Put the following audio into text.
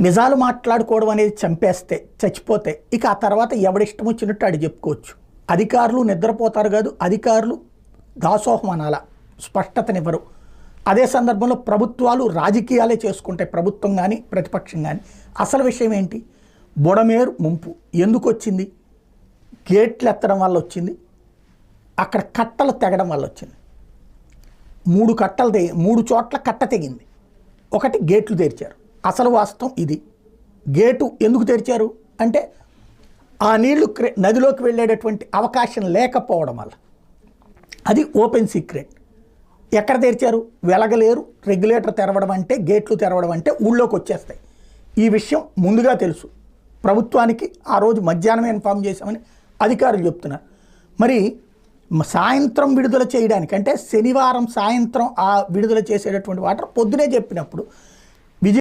నిజాలు మాట్లాడుకోవడం అనేది చంపేస్తే చచ్చిపోతే ఇక ఆ తర్వాత ఎవడిష్టం వచ్చినట్టు ఆడు చెప్పుకోవచ్చు. అధికారులు నిద్రపోతారు కాదు, అధికారులు దాసోహం అనాల, స్పష్టతనివ్వరు. అదే సందర్భంలో ప్రభుత్వాలు రాజకీయాలే చేసుకుంటాయి, ప్రభుత్వం కానీ ప్రతిపక్షం కానీ. అసలు విషయం ఏంటి? బుడమేరు ముంపు ఎందుకు వచ్చింది? గేట్లు ఎత్తడం వల్ల వచ్చింది, అక్కడ కట్టలు తెగడం వల్ల వచ్చింది. 3 చోట్ల కట్ట తెగింది, ఒకటి గేట్లు తెరిచారు. అసలు వాస్తవం ఇది. గేటు ఎందుకు తెరిచారు అంటే ఆ నీళ్లు నదిలోకి వెళ్ళేటటువంటి అవకాశం లేకపోవడం వల్ల. అది ఓపెన్ సీక్రెట్. ఎక్కడ తెరిచారు? వెలగలేరు. రెగ్యులేటర్ తెరవడం అంటే, గేట్లు తెరవడం అంటే ఊళ్ళోకి వచ్చేస్తాయి. ఈ విషయం ముందుగా తెలుసు ప్రభుత్వానికి. ఆ రోజు మధ్యాహ్నమే ఇన్ఫామ్ చేశామని అధికారులు చెప్తున్నారు. మరి సాయంత్రం విడుదల చేయడానికి అంటే శనివారం సాయంత్రం ఆ విడుదల చేసేటటువంటి వాటర్ పొద్దునే చెప్పినప్పుడు